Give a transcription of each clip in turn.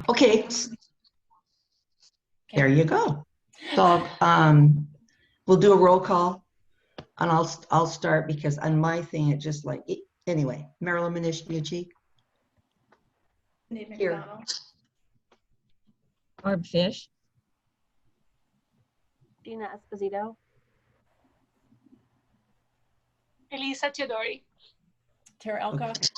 Okay, there you go. So we'll do a roll call, and I'll start because on my thing it just like anyway. Marilyn Manish-Bucci. Nate Here. McDonald. Barb Fish. Dina Esposito. Elisa Teodori. Tara Alcock. Okay.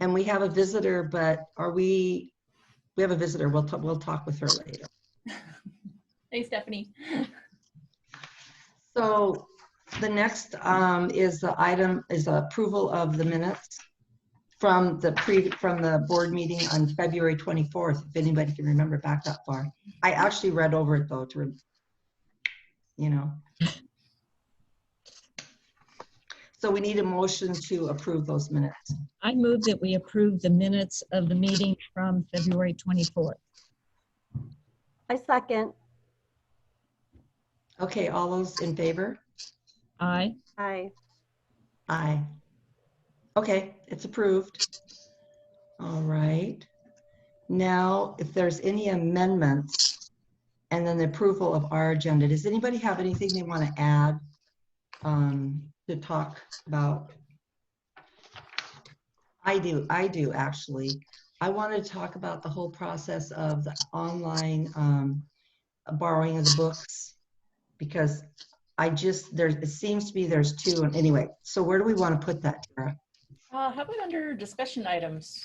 And we have a visitor, but we have a visitor. We'll talk with her later. Hey, Stephanie. So the next is the item is approval of the minutes from the board meeting on February 24th. If anybody can remember back that far, I actually read over it though So we need a motion to approve those minutes. I move that we approve the minutes of the meeting from February 24th. I second. Okay, all those in favor? Aye. Aye. Aye. Okay, it's approved. All right. Now, if there's any amendments and then the approval of our agenda, does anybody have anything they want to add to talk about? I do actually. I want to talk about the whole process of the online borrowing of the books, because it seems to be there's two. And anyway, so where do we want to put that, Tara? How about under discussion items?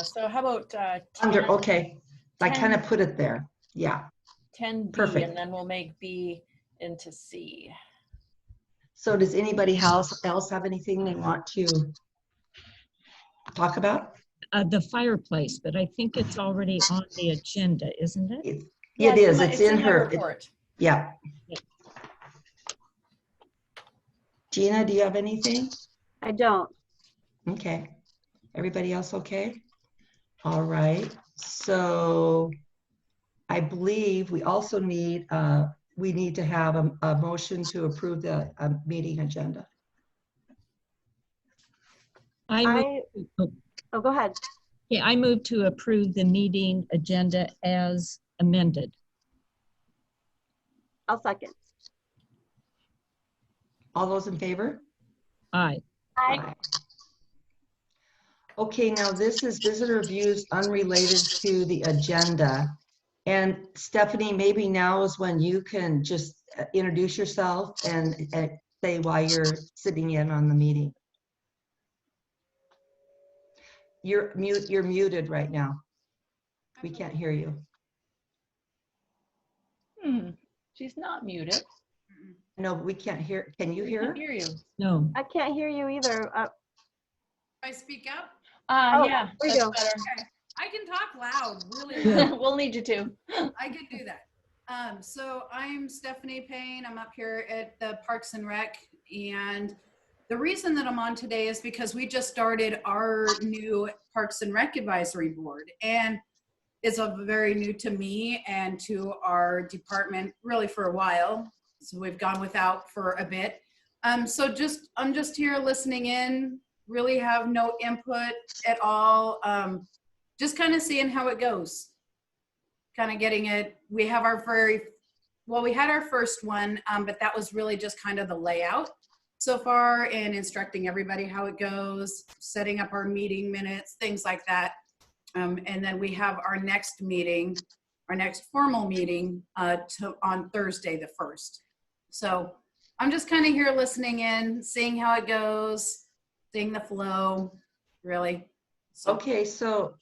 So how about Okay, I kind of put it there. Yeah. 10B, Perfect. and then we'll make B into C. So does anybody else have anything they want to talk about? The fireplace, but I think it's already on the agenda, isn't it? It is. It's in my her report. Yeah. Gina, do you have anything? I don't. Okay. Everybody else okay? All right. So I believe we also need to have a motion to approve the meeting agenda. Oh, Oh, go ahead. yeah, I move to approve the meeting agenda as amended. I'll second. All those in favor? Aye. Aye. Okay, now this is visitor views unrelated to the agenda. And Stephanie, maybe now is when you can just introduce yourself and say why you're sitting in on the meeting. You're muted right now. We can't hear you. She's not muted. No, we can't hear. Can you hear? I hear you. No. I can't hear you either. I speak up. Yeah, there you that's go. better. I can talk loud, really loud. We'll need you to. I can do that. So I'm Stephanie Payne. I'm up here at the Parks and Rec. And the reason that I'm on today is because we just started our new Parks and Rec Advisory Board. And it's very new to me and to our department really for a while. So we've gone without for a bit. I'm just here listening in, really have no input at all. Just kind of seeing how it goes. Kind of getting it. We have we had our first one, but that was really just kind of the layout so far and instructing everybody how it goes, setting up our meeting minutes, things like that. And then we have our next meeting, our next formal meeting on Thursday, the 1st. So I'm just kind of here listening in, seeing how it goes, seeing the flow, really. So. Okay, so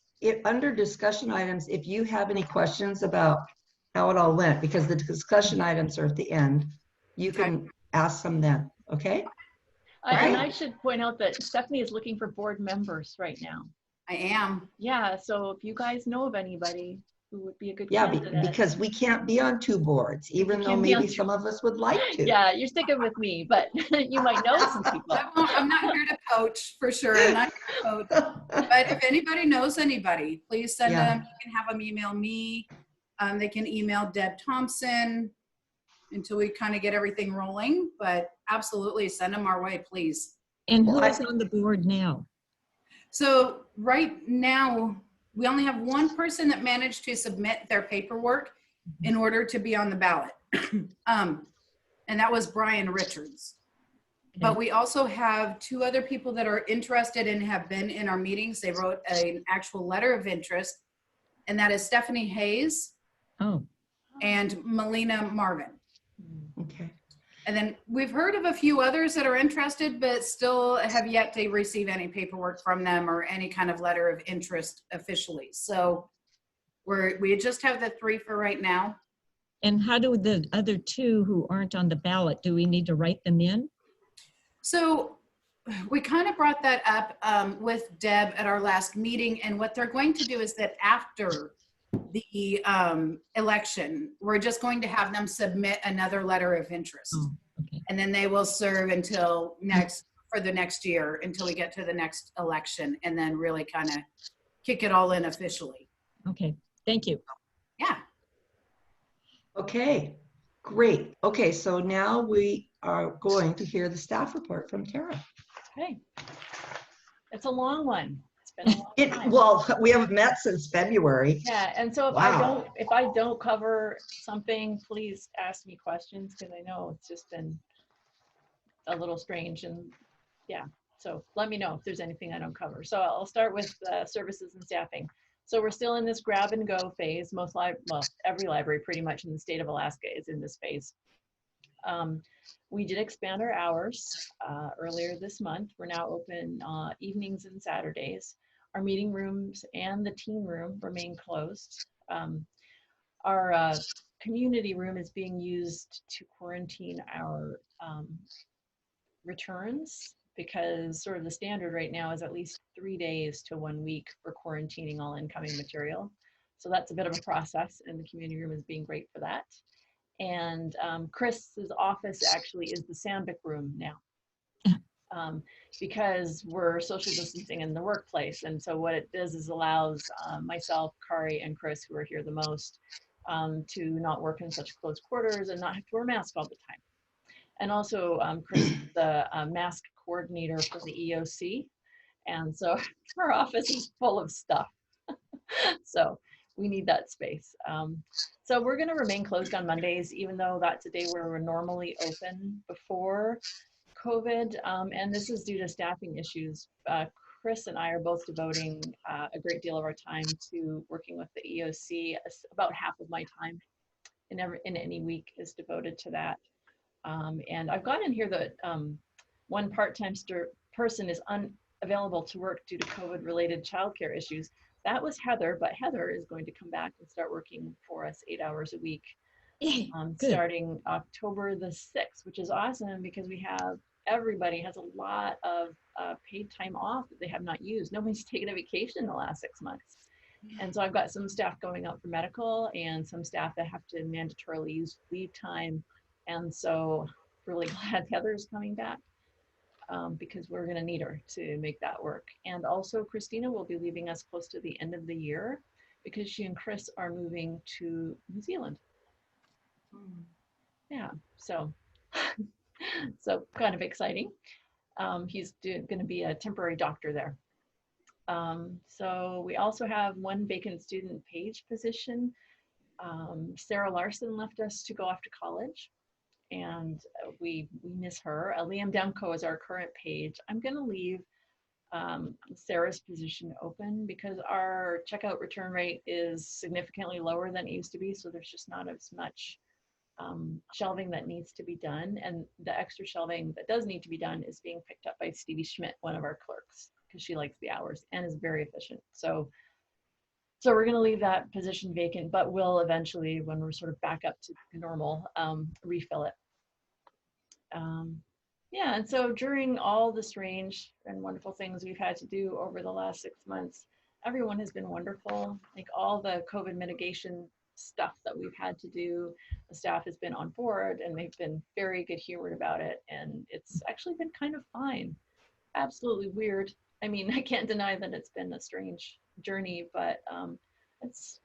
under discussion items, if you have any questions about how it all went, because the discussion items are at the end, you can ask them then, okay? And I should point out that Stephanie is looking for board members right now. I am. Yeah, so if you guys know of anybody who would be a good Yeah, candidate. because we can't be on two boards, even though maybe some of us would like to. Yeah, you're sticking with me, but you might know some people. I'm not here to coach for sure. I'm not here to coach. But if anybody knows anybody, please send them. You can have them email me. They can email Deb Thompson until we kind of get everything rolling. But absolutely send them our way, please. And who is on the board now? So right now, we only have one person that managed to submit their paperwork in order to be on the ballot. And that was Brian Richards. But Okay. we also have two other people that are interested and have been in our meetings. They wrote an actual letter of interest, and that is Stephanie Hayes Oh, and Melina Marvin. Okay. And then we've heard of a few others that are interested, but still have yet to receive any paperwork from them or any kind of letter of interest officially. So we just have the three for right now. and how do the other two who aren't on the ballot, do we need to write them in? So we kind of brought that up with Deb at our last meeting. And what they're going to do is that after the election, we're just going to have them submit another letter of interest. Oh, okay. And then they will serve until for the next year, until we get to the next election, and then really kind of kick it all in officially. Okay, thank you. Yeah. Okay, great. Okay, so now we are going to hear the staff report from Tara. Okay. It's a long one. It's been a long time. Well, we haven't met since February. Yeah, and so Wow. if I don't cover something, please ask me questions, because I know it's just been a little strange, and yeah, so let me know if there's anything I don't cover. So I'll start with services and staffing. So we're still in this grab and go phase. Every library pretty much in the state of Alaska is in this phase. We did expand our hours earlier this month. We're now open evenings and Saturdays. Our meeting rooms and the teen room remain closed. Our community room is being used to quarantine our returns, because sort of the standard right now is at least 3 days to 1 week for quarantining all incoming material. So that's a bit of a process, and the community room is being great for that. And Chris's office actually is the Sandvik room now, because we're social distancing in the workplace. And so what it does is allows myself, Kari, and Chris, who are here the most, to not work in such close quarters and not have to wear a mask all the time. And also Chris is the mask coordinator for the EOC. And so our office is full of stuff. So we need that space. So we're going to remain closed on Mondays, even though that's a day where we're normally open before COVID. And this is due to staffing issues. Chris and I are both devoting a great deal of our time to working with the EOC. About half of my time in any week is devoted to that. And I've got in here that one part-time person is unavailable to work due to COVID-related childcare issues. That was Heather, but Heather is going to come back and start working for us 8 hours a week, Good. starting October the 6th, which is awesome because everybody has a lot of paid time off that they have not used. Nobody's taken a vacation in the last 6 months. And so I've got some staff going out for medical and some staff that have to mandatorily use leave time. And so really glad Heather's coming back. Because we're going to need her to make that work. And also Christina will be leaving us close to the end of the year because she and Chris are moving to New Zealand. Yeah, so kind of exciting. He's going to be a temporary doctor there. So we also have one vacant student page position. Sarah Larson left us to go off to college, and we miss her. Liam Demko is our current page. I'm going to leave Sarah's position open because our checkout return rate is significantly lower than it used to be. So there's just not as much shelving that needs to be done. And the extra shelving that does need to be done is being picked up by Stevie Schmidt, one of our clerks, because she likes the hours and is very efficient. So we're going to leave that position vacant, but we'll eventually, when we're sort of back up to normal, refill it. Yeah, and so during all the strange and wonderful things we've had to do over the last 6 months, everyone has been wonderful. Like all the COVID mitigation stuff that we've had to do, the staff has been on board and they've been very good humored about it. And it's actually been kind of fine. Absolutely weird. I mean, I can't deny that it's been a strange journey, but it's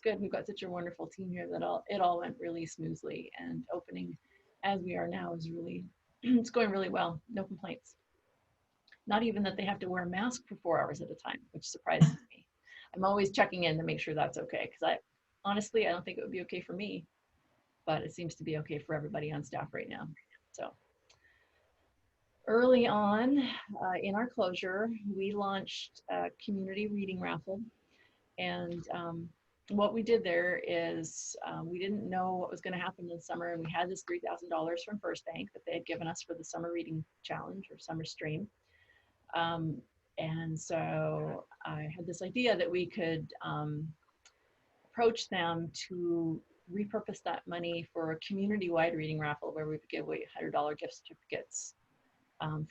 good. We've got such a wonderful team here that it all went really smoothly, and opening as we are now is really, it's going really well. No complaints. not even that they have to wear a mask for 4 hours at a time, which surprises me. I'm always checking in to make sure that's okay, because honestly, I don't think it would be okay for me, but it seems to be okay for everybody on staff right now. So early on in our closure, we launched a community reading raffle. And what we did there is we didn't know what was going to happen in summer, and we had this $3,000 from First Bank that they had given us for the summer reading challenge or summer stream. And so I had this idea that we could approach them to repurpose that money for a community-wide reading raffle where we would give away $100 gift certificates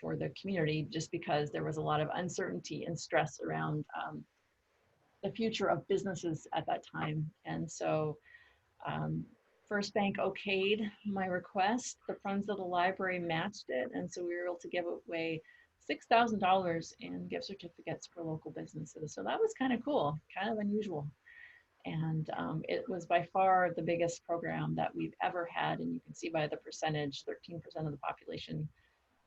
for the community, just because there was a lot of uncertainty and stress around the future of businesses at that time. And so First Bank okayed my request. The Friends of the Library matched it. And so we were able to give away $6,000 in gift certificates for local businesses. So that was kind of cool, kind of unusual. And it was by far the biggest program that we've ever had. And you can see by the percentage, 13% of the population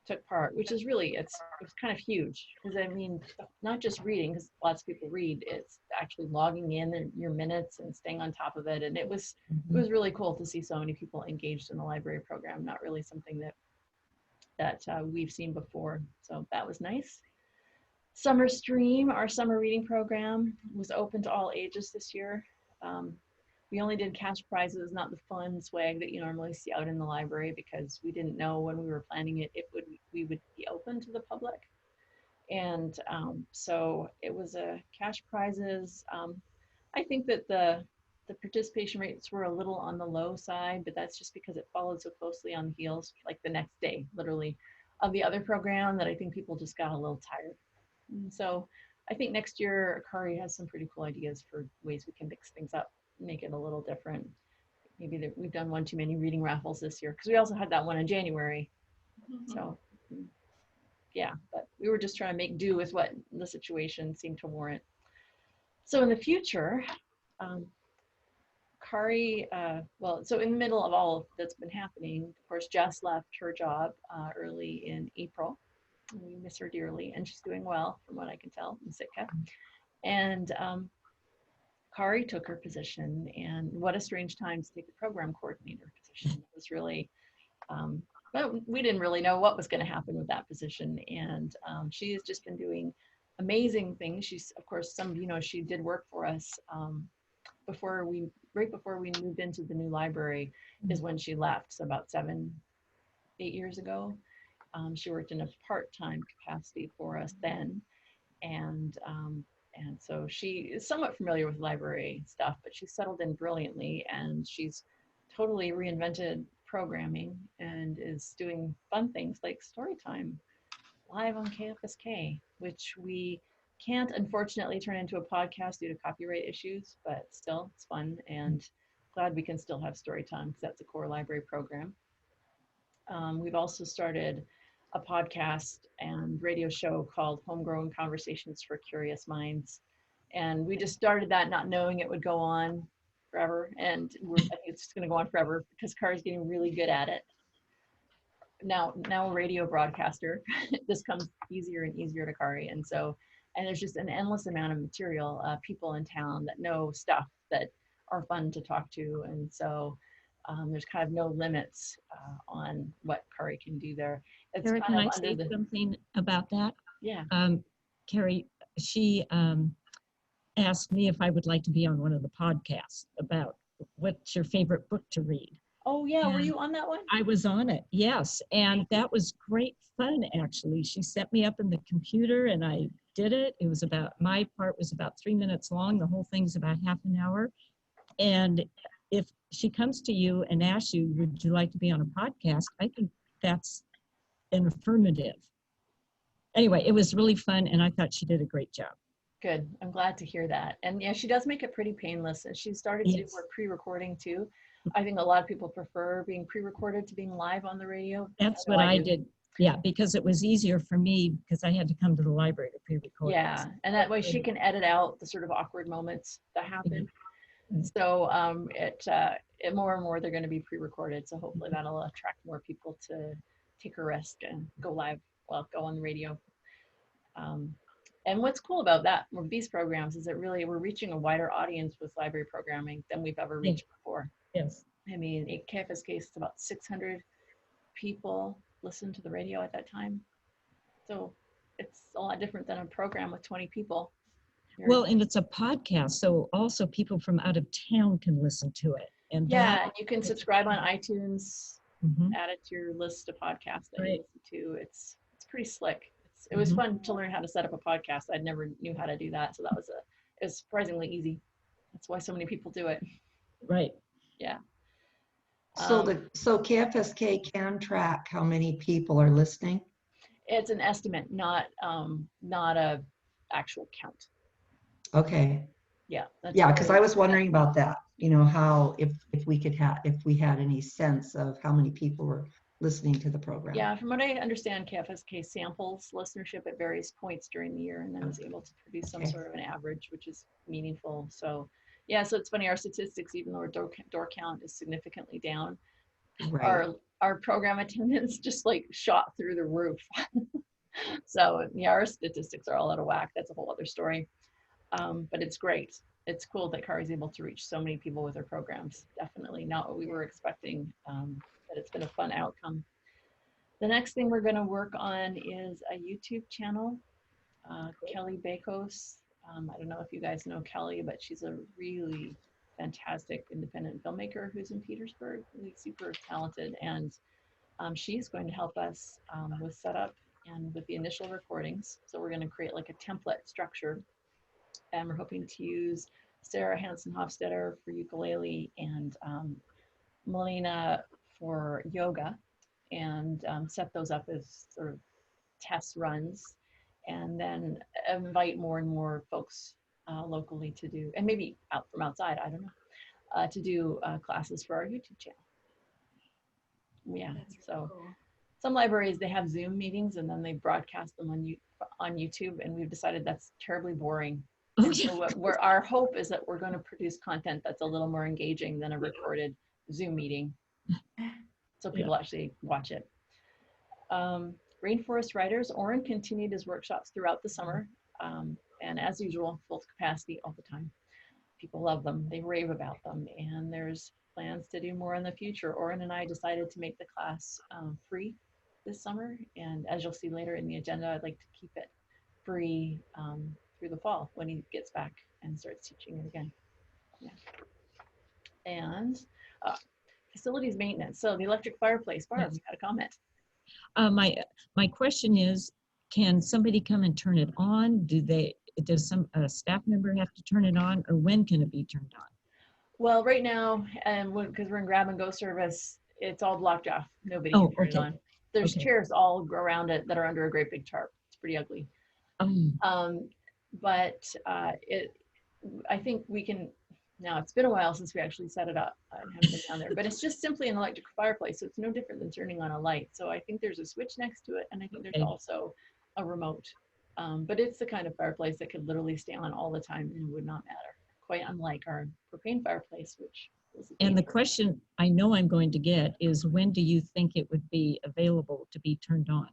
took part, which is really, it was kind of huge. Because I mean, not just reading, because lots of people read, it's actually logging in your minutes and staying on top of it. And it was really cool to see so many people engaged in the library program, not really something that we've seen before. So that was nice. Summer Stream, our summer reading program, was open to all ages this year. We only did cash prizes, not the fun swag that you normally see out in the library, because we didn't know when we were planning it, we would be open to the public. And so it was cash prizes. I think that the participation rates were a little on the low side, but that's just because it followed so closely on the heels, like the next day, literally, of the other program, that I think people just got a little tired. And so I think next year, Akari has some pretty cool ideas for ways we can mix things up, make it a little different. Maybe we've done one too many reading raffles this year, because we also had that one in January. So yeah, but we were just trying to make do with what the situation seemed to warrant. So in the future, Kari, so in the middle of all that's been happening, of course, Jess left her job early in April. We miss her dearly, and she's doing well from what I can tell in Sitka. And Kari took her position, and what a strange time to take the program coordinator position. It was really, but we didn't really know what was going to happen with that position. And she has just been doing amazing things. She's, of course, some of you know, she did work for us right before we moved into the new library is when she left. So about 7-8 years ago. She worked in a part-time capacity for us then. And so she is somewhat familiar with library stuff, but she's settled in brilliantly, and she's totally reinvented programming and is doing fun things like Storytime live on KFSK, which we can't unfortunately turn into a podcast due to copyright issues, but still it's fun, and glad we can still have Storytime because that's a core library program. We've also started a podcast and radio show called Homegrown Conversations for Curious Minds. And we just started that not knowing it would go on forever. And I think it's going to go on forever because Kari's getting really good at it. Now a radio broadcaster, this comes easier and easier to Kari. And there's just an endless amount of material, people in town that know stuff that are fun to talk to. And so there's kind of no limits on what Kari can do there. It's Carrie, kind can of I say something about that? Yeah. Carrie, she asked me if I would like to be on one of the podcasts about what's your favorite book to read. Oh yeah, were And you on that one? I was on it, yes. And that was great fun, actually. She set me up in the computer and I did it. It was my part was about 3 minutes long. The whole thing's about half an hour. And if she comes to you and asks you, would you like to be on a podcast? I think that's an affirmative. Anyway, it was really fun and I thought she did a great job. Good. I'm glad to hear that. And yeah, she does make it pretty painless. And she started to do more pre-recording too. I think a lot of people prefer being pre-recorded to being live on the radio. That's what I did. Yeah, because it was easier for me because I had to come to the library to pre-record. Yeah, and that way she can edit out the sort of awkward moments that happen. So it more and more they're going to be pre-recorded. So hopefully that'll attract more people to take a risk and go live, well, go on the radio. And what's cool about that with these programs is that really we're reaching a wider audience with library programming than we've ever reached before. Yes. I mean, at KFSK, it's about 600 people listened to the radio at that time. So it's a lot different than a program with 20 people. Well, and it's a podcast, so also people from out of town can listen to it. And Yeah, you can subscribe on iTunes, Mhm. add it to your list of podcasts that Right. you listen to. It's pretty slick. It was fun to learn how to set up a podcast. I never knew how to do that, so it was surprisingly easy. That's why so many people do it. Right. Yeah. So KFSK can track how many people are listening? It's an estimate, not a actual count. Okay. Yeah. Yeah, because I was wondering about that, how, if we had any sense of how many people were listening to the program. Yeah, from what I understand, KFSK samples listenership at various points during the year and then is able to produce some Okay. sort of an average, which is meaningful. So yeah, so it's funny, our statistics, even though our door count is significantly down, Right. our program attendance just like shot through the roof. So yeah, our statistics are all out of whack. That's a whole other story. But it's great. It's cool that Kari is able to reach so many people with her programs. Definitely not what we were expecting, but it's been a fun outcome. The next thing we're going to work on is a YouTube channel. Kelly Bakos. I don't know if you guys know Kelly, but she's a really fantastic independent filmmaker who's in Petersburg, really super talented. And she's going to help us with setup and with the initial recordings. So we're going to create like a template structure. And we're hoping to use Sarah Hansen Hofstetter for ukulele and Melina for yoga, and set those up as sort of test runs, and then invite more and more folks locally to do, and maybe out from outside, I don't know, to do classes for our YouTube channel. Yeah, so some libraries, they have Zoom meetings and then they broadcast them on YouTube, and we've decided that's terribly boring. And so our hope is that we're going to produce content that's a little more engaging than a recorded Zoom meeting, so people actually watch it. Rainforest Writers, Oren continued his workshops throughout the summer, and as usual, full capacity all the time. People love them, they rave about them, and there's plans to do more in the future. Oren and I decided to make the class free this summer, and as you'll see later in the agenda, I'd like to keep it free through the fall when he gets back and starts teaching it again. Yeah. And facilities maintenance. So the electric fireplace, Barb, you had a comment. My question is, can somebody come and turn it on? Does a staff member have to turn it on, or when can it be turned on? Well, right now, and because we're in grab and go service, it's all blocked off. Nobody Oh, can turn it okay. on. There's Okay. chairs all around it that are under a great big tarp. It's pretty ugly. But I think we can, now it's been a while since we actually set it up. I haven't been down there, but it's just simply an electric fireplace. So it's no different than turning on a light. So I think there's a switch next to it, and I think there's Okay. also a remote. But it's the kind of fireplace that could literally stay on all the time and it would not matter. Quite unlike our propane fireplace, which is And the question I know I'm going to get is, when do you think it would be available to be turned on?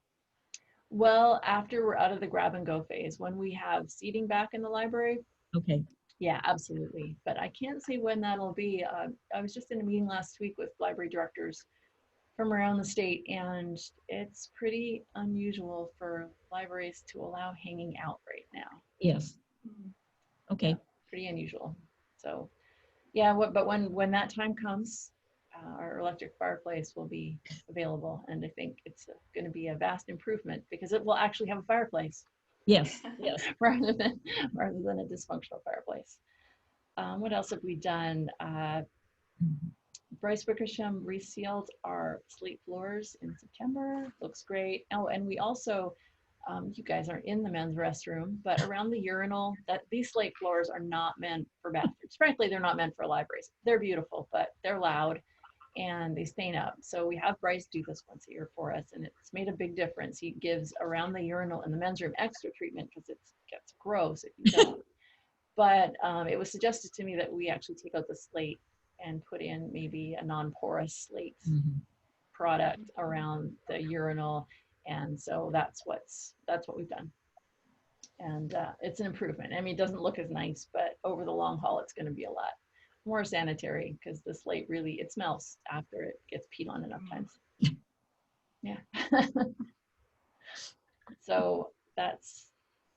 well, after we're out of the grab and go phase, when we have seating back in the library, Okay. yeah, absolutely. But I can't say when that'll be. I was just in a meeting last week with library directors from around the state, and it's pretty unusual for libraries to allow hanging out right now. Yes. Okay. Pretty unusual. So yeah, but when that time comes, our electric fireplace will be available, and I think it's going to be a vast improvement because it will actually have a fireplace Yes. Yes. rather than a dysfunctional fireplace. What else have we done? Bryce Wickersham resealed our slate floors in September. Looks great. Oh, and we also, you guys aren't in the men's restroom, but around the urinal, these slate floors are not meant for bathrooms. Frankly, they're not meant for libraries. They're beautiful, but they're loud and they stain up. So we have Bryce do this once a year for us, and it's made a big difference. He gives around the urinal in the men's room extra treatment because it gets gross if you don't. But it was suggested to me that we actually take out the slate and put in maybe a non-porous slate product around the urinal, and so that's what we've done. And it's an improvement. I mean, it doesn't look as nice, but over the long haul, it's going to be a lot more sanitary because the slate really, it smells after it gets peed on enough times. Yeah. So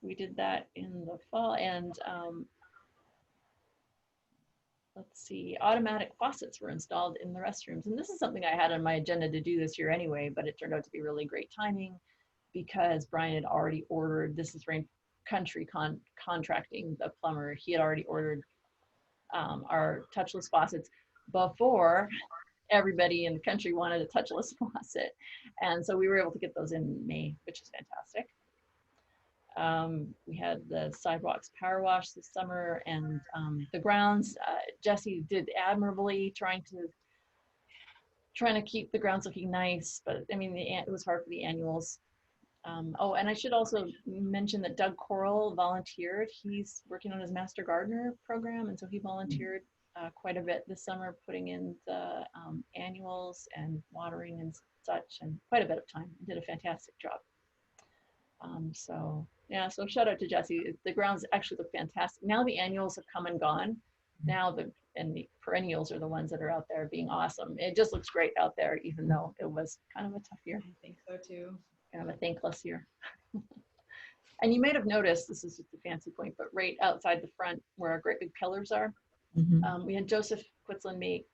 we did that in the fall. And let's see, automatic faucets were installed in the restrooms. And this is something I had on my agenda to do this year anyway, but it turned out to be really great timing because Brian had already ordered, this is Rain Country contracting the plumber. He had already ordered our touchless faucets before everybody in the country wanted a touchless faucet. And so we were able to get those in May, which is fantastic. We had the sidewalks power wash this summer, and the grounds, Jesse did admirably trying to keep the grounds looking nice, but I mean, it was hard for the annuals. Oh, and I should also mention that Doug Coral volunteered. He's working on his Master Gardener program, and so he volunteered quite a bit this summer, putting in the annuals and watering and such, and quite a bit of time. He did a fantastic job. So yeah, so shout out to Jesse. The grounds actually look fantastic. Now the annuals have come and gone. Now the perennials are the ones that are out there being awesome. It just looks great out there, even though it was kind of a tough year. I think so too. Kind of a thankless year. And you may have noticed, this is just a fancy point, but right outside the front where our great big pillars are, we had Joseph Quitzlin make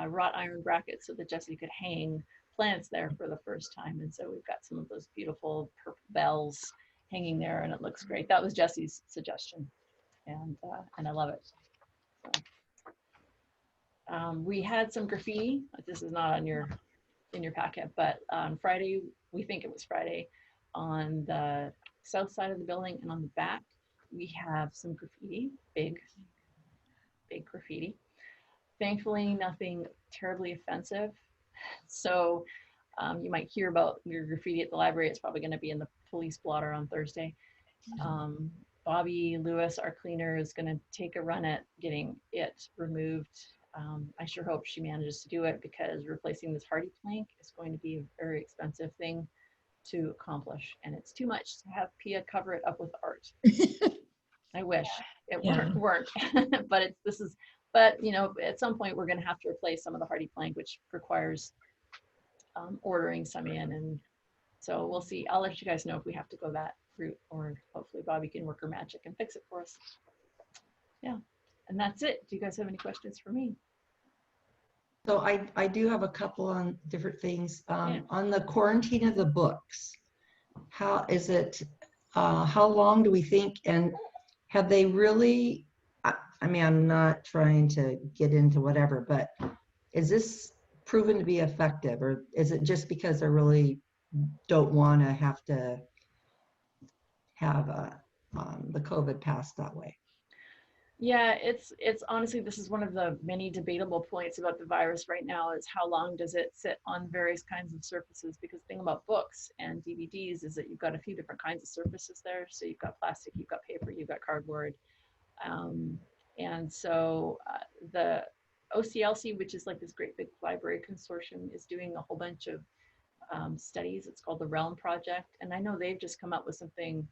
wrought iron brackets so that Jesse could hang plants there for the first time. And so we've got some of those beautiful purple bells hanging there, and it looks great. That was Jesse's suggestion, and I love it. So, we had some graffiti. This is not on in your packet, but on Friday, we think it was Friday, on the south side of the building and on the back, we have some graffiti, big graffiti. Thankfully, nothing terribly offensive. So you might hear about your graffiti at the library. It's probably going to be in the police blotter on Thursday. Bobby Lewis, our cleaner, is going to take a run at getting it removed. I sure hope she manages to do it, because replacing this hardy plank is going to be a very expensive thing to accomplish, and it's too much to have Pia cover it up with art. I wish it weren't, but but you know, at some point we're going to have to replace some of the hardy plank, which requires ordering some in, and so we'll see. I'll let you guys know if we have to go that route, or hopefully Bobby can work her magic and fix it for us. Yeah, and that's it. Do you guys have any questions for me? So I do have a couple on different things. On the quarantine of the books, how is it, how long do we think, and have they really, I mean, I'm not trying to get into whatever, but is this proven to be effective, or is it just because they really don't want to have the COVID pass that way? Yeah, it's honestly, this is one of the many debatable points about the virus right now, is how long does it sit on various kinds of surfaces? Because the thing about books and DVDs is that you've got a few different kinds of surfaces there. So you've got plastic, you've got paper, you've got cardboard. And so the OCLC, which is like this great big library consortium, is doing a whole bunch of studies. It's called the Realm Project. And I know they've just come up with something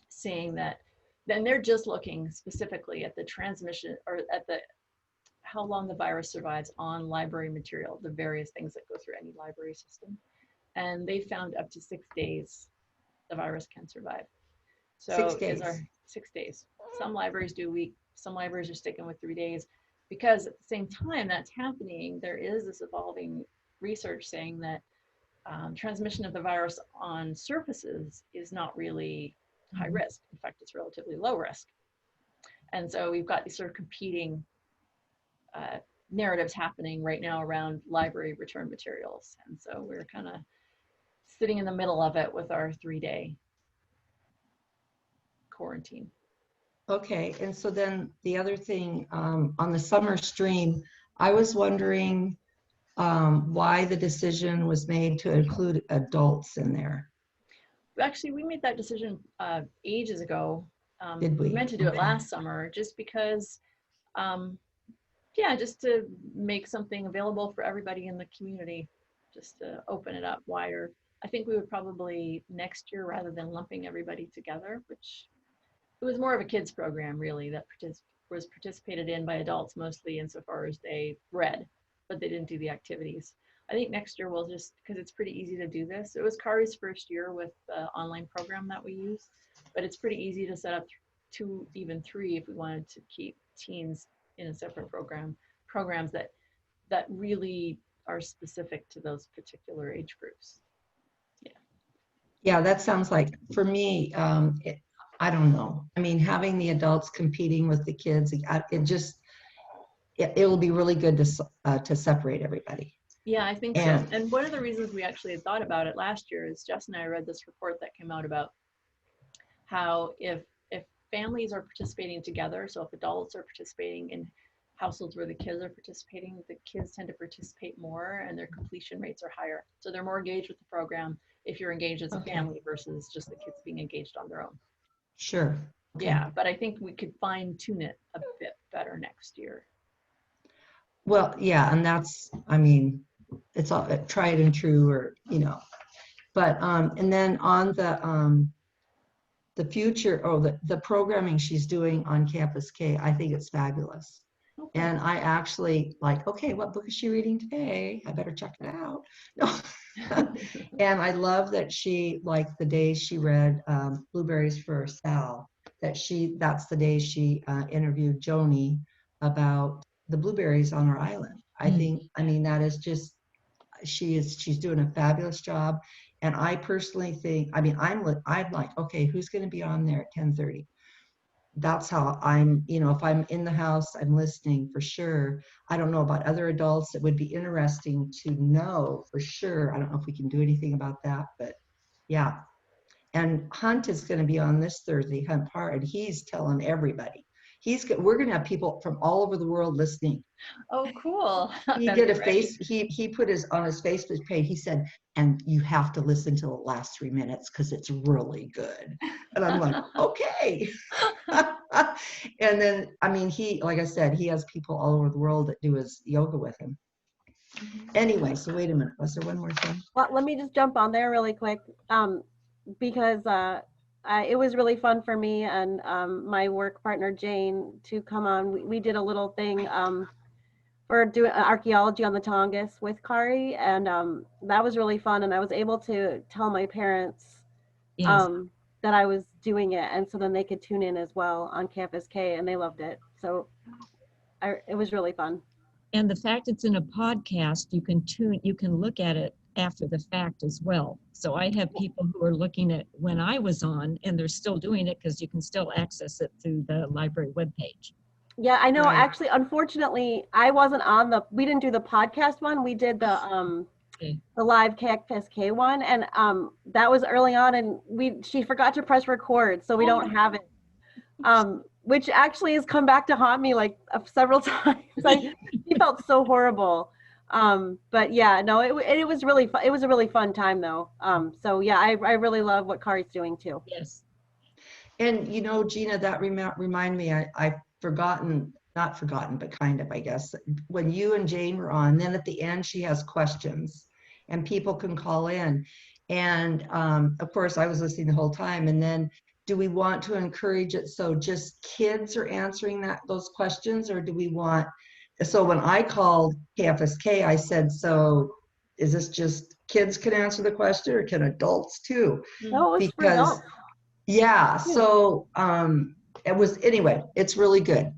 saying that, then they're just looking specifically at the transmission, or at the how long the virus survives on library material, the various things that go through any library system. And they found up to 6 days the virus can survive. So 6 days. 6 days. Some libraries do a week, some libraries are sticking with 3 days, because at the same time that's happening, there is this evolving research saying that transmission of the virus on surfaces is not really high risk. In fact, it's relatively low risk. And so we've got these sort of competing narratives happening right now around library return materials. And so we're kind of sitting in the middle of it with our 3-day quarantine. Okay, and so then the other thing, on the summer stream, I was wondering why the decision was made to include adults in there. Actually, we made that decision ages ago. Did we? Meant to do it Okay. last summer, just because, yeah, just to make something available for everybody in the community, just to open it up wider. I think we would probably next year, rather than lumping everybody together, which it was more of a kids program really that was participated in by adults mostly insofar as they read, but they didn't do the activities. I think next year we'll just, because it's pretty easy to do this. It was Kari's first year with the online program that we use, but it's pretty easy to set up 2, even 3 if we wanted to keep teens in a separate programs that really are specific to those particular age groups. Yeah, that sounds like, for me, I don't know. I mean, having the adults competing with the kids, it will be really good to separate everybody. Yeah, I think so. And And one of the reasons we actually had thought about it last year is Jess and I read this report that came out about how if families are participating together, so if adults are participating in households where the kids are participating, the kids tend to participate more and their completion rates are higher. So they're more engaged with the program if you're engaged as a Okay. family versus just the kids being engaged on their own. sure. Okay. Yeah, but I think we could fine tune it a bit better next year. Well, yeah, and that's, I mean, it's all tried and true, or, but, and then on the future, the programming she's doing on Campus K, I think it's fabulous. Okay. And I actually okay, what book is she reading today? I better check it out. No. And I love that she, like the day she read Blueberries for Sal, that's the day she interviewed Joni about the blueberries on our island. I mean, that is just, she's doing a fabulous job. And I personally think, I mean, I'm like, okay, who's going to be on there at 10:30? That's how I'm, if I'm in the house, I'm listening for sure. I don't know about other adults. It would be interesting to know for sure. I don't know if we can do anything about that, but yeah. And Hunt is going to be on this Thursday, Hunt Parr, and he's telling everybody. We're going to have people from all over the world listening. Oh, cool. He did a face, he put on his Facebook page, he said, and you have to listen to the last 3 minutes because it's really good. And I'm like, okay. And then, I mean, like I said, he has people all over the world that do his yoga with him. Anyway, so wait a minute, was there one more thing? Well, let me just jump on there really quick, because it was really fun for me and my work partner Jane to come on. We did a little thing for doing archaeology on the Tongass with Kari, and that was really fun. And I was able to tell my parents Yes. that I was doing it, and so then they could tune in as well on Campus K, and they loved it. So it was really fun. And the fact it's in a podcast, you can look at it after the fact as well. So I have people who are looking at when I was on, and they're still doing it because you can still access it through the library webpage. Yeah, I know. Right. Actually, unfortunately, I wasn't on we didn't do the podcast one. We did the live Campus K one, and that was early on, and she forgot to press record, so we don't have it. Which actually has come back to haunt me like several times. He felt so horrible. But yeah, no, it was really fun. It was a really fun time though. So yeah, I really love what Kari's doing too. Yes. And Gina, that remind me, I've not forgotten, but kind of, I guess, when you and Jane were on, then at the end she has questions and people can call in. And of course I was listening the whole time. And then do we want to encourage it so just kids are answering those questions, or do we want, so when I called Campus K, I said, so is this just kids can answer the question or can adults too? No, it was for Because adults. yeah, so it was, anyway, it's really good.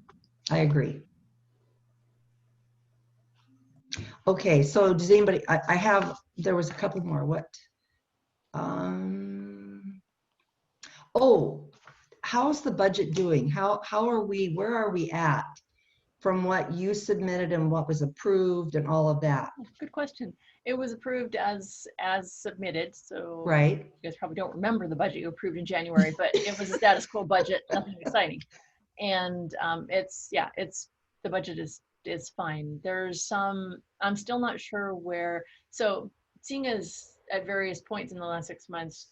I agree. Okay, so does anybody, there was a couple more, what? Oh, how's the budget doing? Where are we at from what you submitted and what was approved and all of that? Good question. It was approved as submitted, so Right. you guys probably don't remember the budget you approved in January, but it was a status quo budget, nothing exciting. And the budget is fine. There's I'm still not sure where, so seeing as at various points in the last 6 months,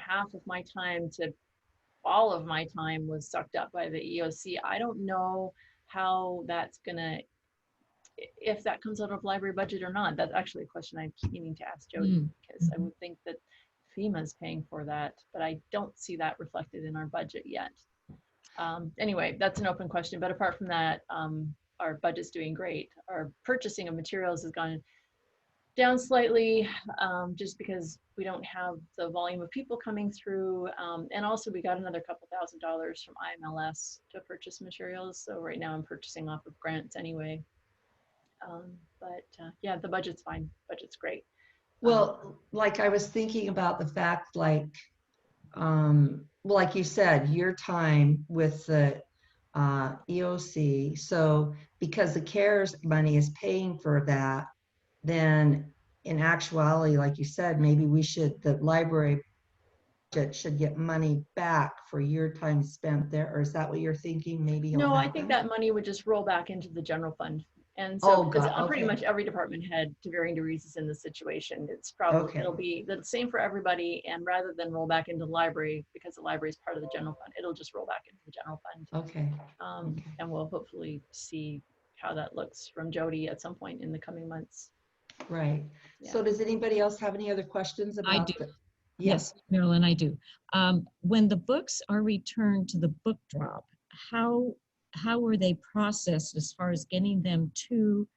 half of my time to all of my time was sucked up by the EOC. I don't know how that's gonna, if that comes out of library budget or not. That's actually a question I keep meaning to ask Jody, because I would think that FEMA is paying for that, but I don't see that reflected in our budget yet. Anyway, that's an open question. But apart from that, our budget's doing great. Our purchasing of materials has gone down slightly, just because we don't have the volume of people coming through. And also we got another couple $1,000s from IMLS to purchase materials. So right now I'm purchasing off of grants anyway. Yeah, the budget's fine. Budget's great. Well, like I was thinking about the fact, like, like you said, your time with the EOC. So because the CARES money is paying for that, then in actuality, like you said, maybe the library budget should get money back for your time spent there. Or is that what you're thinking? Maybe it'll No, I think happen? that money would just roll back into the general fund. And Oh, so, because God, pretty okay. much every department head to varying degrees is in this situation. It's probably, Okay. it'll be the same for everybody. And rather than roll back into the library, because the library is part of the general fund, it'll just roll back into the general fund. Okay. Okay. And we'll hopefully see how that looks from Jody at some point in the coming months. Right. Yeah. So does anybody else have any other questions about do. the- Yes, Marilyn, I do. When the books are returned to the book drop, how were they processed as far as getting them to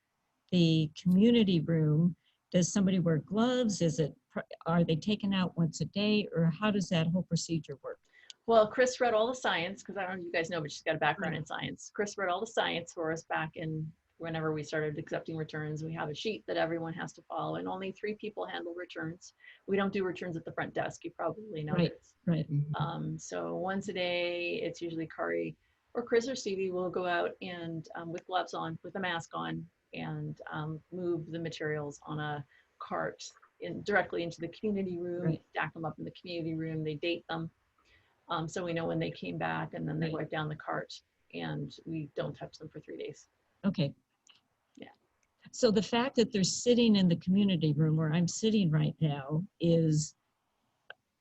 the community room? Does somebody wear gloves? Are they taken out once a day, or how does that whole procedure work? Well, Chris read all the science, because I don't know if you guys know, but she's got a background in science. Chris read all the science for us back in whenever we started accepting returns. We have a sheet that everyone has to follow, and only 3 people handle returns. We don't do returns at the front desk. You probably know this. Right. So once a day, it's usually Kari or Chris or Stevie will go out and with gloves on, with a mask on, and move the materials on a cart directly into the community room, Right. stack them up in the community room, they date them. So we know when they came back, and then they Right. wipe down the cart, and we don't touch them for 3 days. Okay. Yeah. So the fact that they're sitting in the community room where I'm sitting right now is,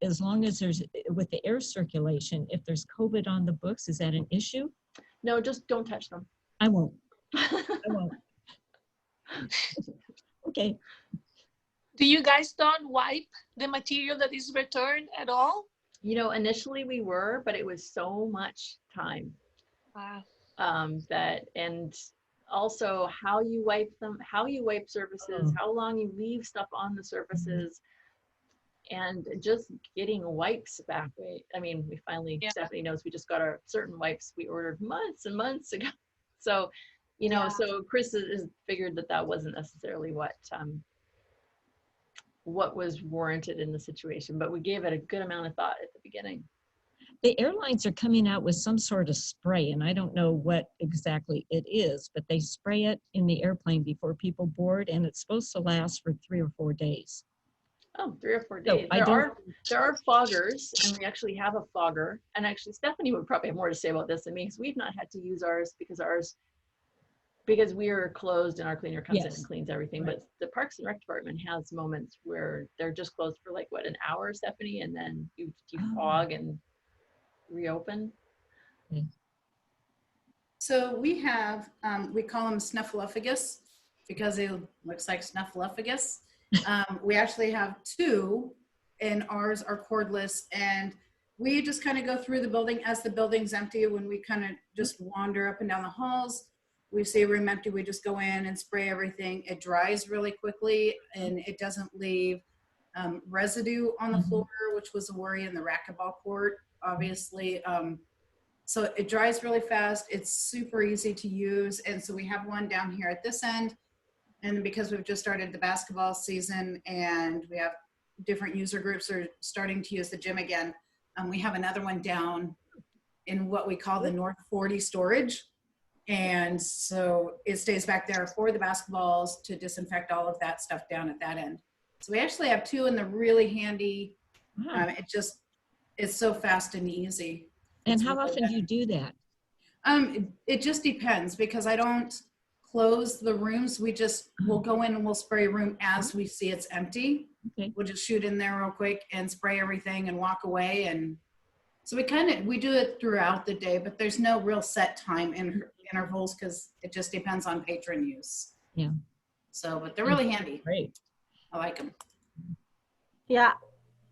as long as there's, with the air circulation, if there's COVID on the books, is that an issue? No, just don't touch them. I won't. I won't. Okay. Do you guys don't wipe the material that is returned at all? You know, initially we were, but it was so much time. Wow. And also how you wipe them, how you wipe surfaces, how long you leave stuff on the surfaces, and just getting wipes back. I mean, we finally, Stephanie knows, we just got our certain wipes we ordered months and months ago. So, you know, so Chris is figured that wasn't necessarily what was warranted in the situation, but we gave it a good amount of thought at the beginning. The airlines are coming out with some sort of spray, and I don't know what exactly it is, but they spray it in the airplane before people board, and it's supposed to last for 3 or 4 days. Oh, 3 or 4 So days. I There are foggers, and we actually have a fogger. And actually, Stephanie would probably have more to say about this than me, because we've not had to use ours because we are closed and our cleaner comes in Yes. and cleans everything. Right. But the Parks and Rec department has moments where they're just closed for like what, an hour, Stephanie, and then you Oh. fog and reopen. So we have, we call them snuffleupagus because it looks like snuffleupagus. We actually have 2, and ours are cordless, and we just kind of go through the building as the building's empty. When we kind of just wander up and down the halls, we see a room empty, we just go in and spray everything. It dries really quickly, and it doesn't leave residue on the floor, which was a worry in the racquetball court, obviously. So it dries really fast. It's super easy to use. And so we have one down here at this end. And because we've just started the basketball season and we have different user groups are starting to use the gym again, we have another one down in what we call the North 40 storage. And so it stays back there for the basketballs to disinfect all of that stuff down at that end. So we actually have 2 in the really handy. Wow. It's so fast and easy. And It's how really often do you do that? It just depends, because I don't close the rooms. We'll go in and we'll spray a room as we see it's empty. Okay. We'll just shoot in there real quick and spray everything and walk away. And so we do it throughout the day, but there's no real set time intervals because it just depends on patron use. Yeah. So, but they're really handy. Great. I like them. Yeah,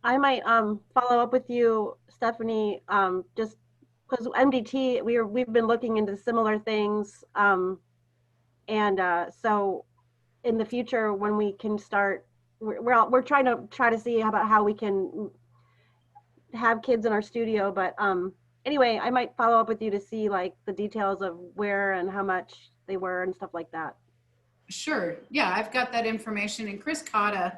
I might follow up with you, Stephanie, just because MDT, we've been looking into similar things. So in the future, when we can start, we're trying to see about how we can have kids in our studio. But anyway, I might follow up with you to see like the details of where and how much they were and stuff like that. Sure. Yeah, I've got that information. And Chris Cotta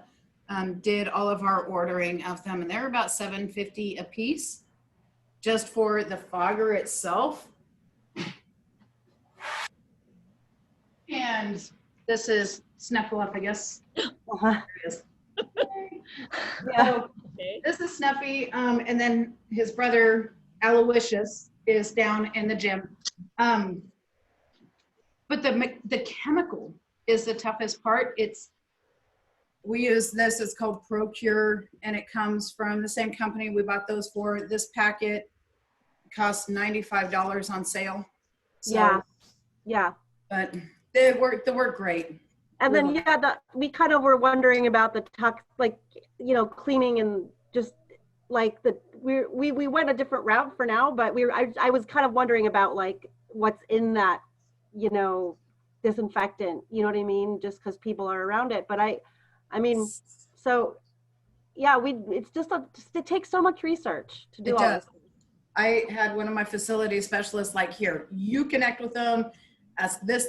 did all of our ordering of them, and they're about $7.50 a piece just for the fogger itself. And this is Snuffleup, I guess. Uh-huh. There it is. Yeah. So this is Snuffy, and then his brother Aloysius is down in the gym. But the chemical is the toughest part. We use this, it's called ProCure, and it comes from the same company we bought those for. This packet costs $95 on sale. So, Yeah. but they work great. And then, we kind of were wondering about the cleaning and just like we went a different route for now, but I was kind of wondering about like what's in that, disinfectant, you know what I mean? Just because people are around it. But I mean, so yeah, it takes so much research to do all this. I had one of my facility specialists like, here, you connect with them, ask this,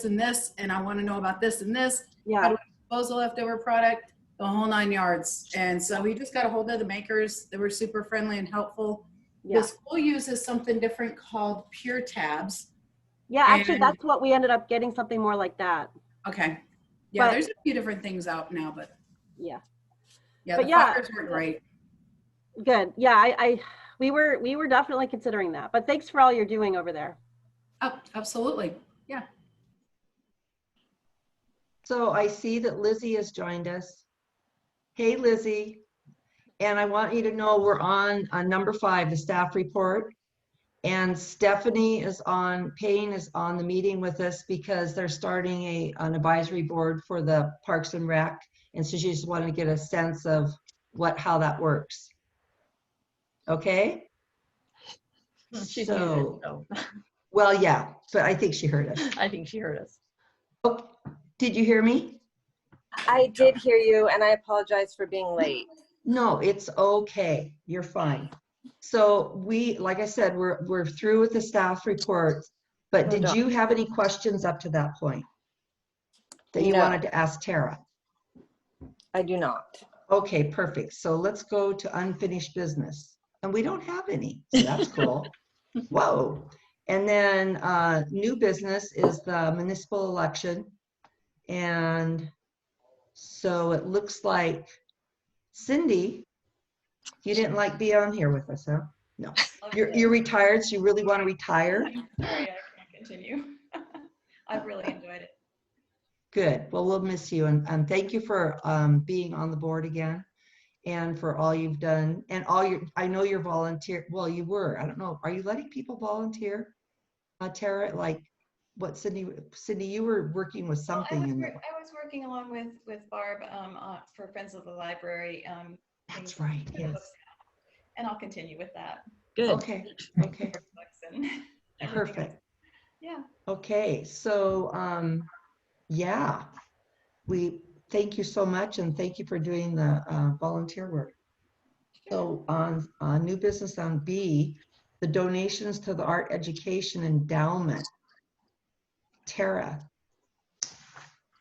and this, and I want to know about this and this. Yeah. How do we dispose of leftover product? The whole 9 yards. And so we just got a hold of the makers. They were super friendly and helpful. Yeah. The school uses something different called Pure Tabs. Yeah, actually, that's what we ended up getting, something more like that. Okay. Yeah, But- there's a few different things out now, but Yeah. yeah, But the yeah. foggers were great. Good. Yeah, we were definitely considering that. But thanks for all you're doing over there. Oh, absolutely. Yeah. So I see that Lizzie has joined us. Hey, Lizzie. And I want you to know we're on number 5, the staff report. And Stephanie Payne is on the meeting with us because they're starting an advisory board for the Parks and Rec. And so she just wanted to get a sense of how that works. Okay? She's So- muted, so Well, yeah, but I think she heard us. I think she heard us. Oh, did you hear me? I did hear you, and I apologize for being late. No, it's okay. You're fine. So like I said, we're through with the staff reports, but did you have any questions up to that point that you No. wanted to ask Tara? I do not. Okay, perfect. So let's go to unfinished business. And we don't have any, so that's cool. Whoa. And then new business is the municipal election. And so it looks like Cindy, you didn't like being on here with us, huh? No. You're retired, so you really want to retire? I'm sorry, I can't continue. I've really enjoyed it. Good. Well, we'll miss you. And thank you for being on the board again and for all you've done. And I know you're volunteer. Well, you were. I don't know. Are you letting people volunteer, Tara? Like what, Cindy, you were working with something. I was working along with Barb for Friends of the Library. That's right, yes. And I'll continue with that. Good. Okay, okay, perfect. Yeah. Okay, so, yeah, we thank you so much and thank you for doing the volunteer work. So on new business on B, the donations to the Art Education Endowment. Tara,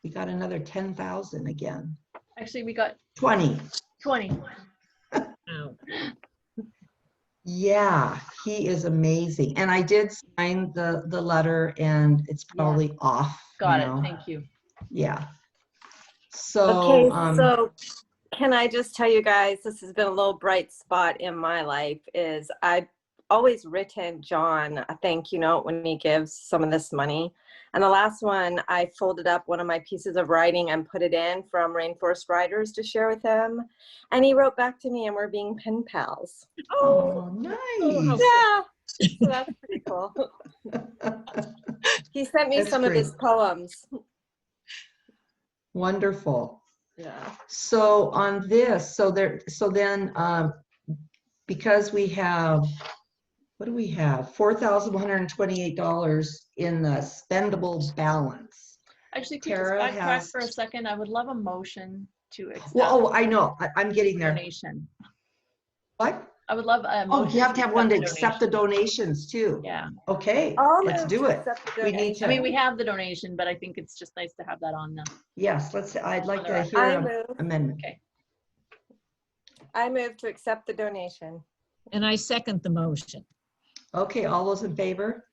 we got another 10,000 again. Actually, we got 20. 20. Wow. Yeah, he is amazing. And I did sign the letter and it's probably off. Got you it. know. Thank you. Yeah. So, Okay, so can I just tell you guys, this has been a little bright spot in my life, is I've always written John a thank you note when he gives some of this money. And the last one, I folded up one of my pieces of writing and put it in from Rainforest Writers to share with him. And he wrote back to me and we're being pen pals. oh, nice. Yeah, so that's pretty cool. He sent me That's some of his great. poems. Wonderful. Yeah. So on this, so then because we have, what do we have? $4,128 in the spendable balance. Actually, could you just Tara backtrack has, for a second? I would love a motion to accept well, oh, I know, I'm getting there. donation. What? I would love a Oh, motion you have to have one to accept the donation. donations too. Yeah. Okay, I'll let's move do to it. accept the We need donation. I mean, to, we have the donation, but I think it's just nice to have that on the. yes, I'd like to hear I an move. amendment. Okay. I move to accept the donation. And I second the motion. Okay, all those in favor?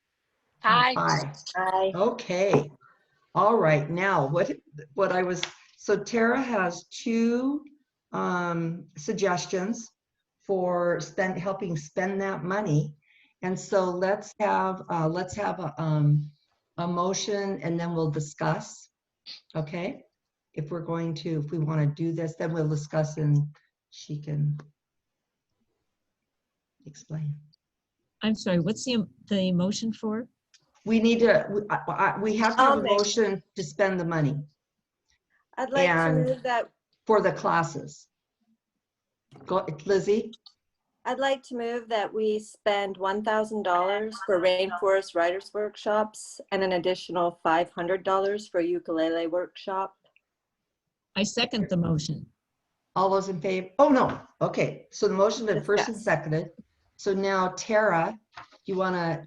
Aye. Aye. Aye. Okay. All right. Now, what I was, so Tara has two suggestions for helping spend that money. And so let's have a motion and then we'll discuss. Okay? If we want to do this, then we'll discuss and she can explain. I'm sorry, what's the motion for? We need to, we have to have a I'll make- motion to spend the money I'd like to And- move that. for the classes. Go, Lizzie. I'd like to move that we spend $1,000 for Rainforest Writers Workshops and an additional $500 for ukulele workshop. I second the motion. All those in favor? Oh, no. Okay. So the motion been first and Discuss. seconded. So now Tara, you want to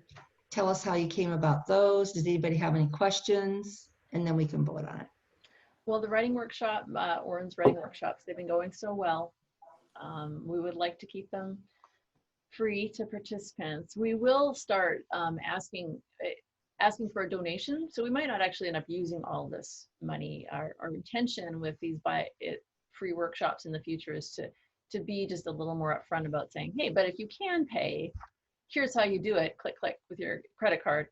tell us how you came about those? Does anybody have any questions? And then we can vote on it. Well, the writing workshop, Orin's writing workshops, they've been going so well. We would like to keep them free to participants. We will start asking for a donation. So we might not actually end up using all this money. Our intention with these free workshops in the future is to be just a little more upfront about saying, hey, but if you can pay, here's how you do it, click, click with your credit card.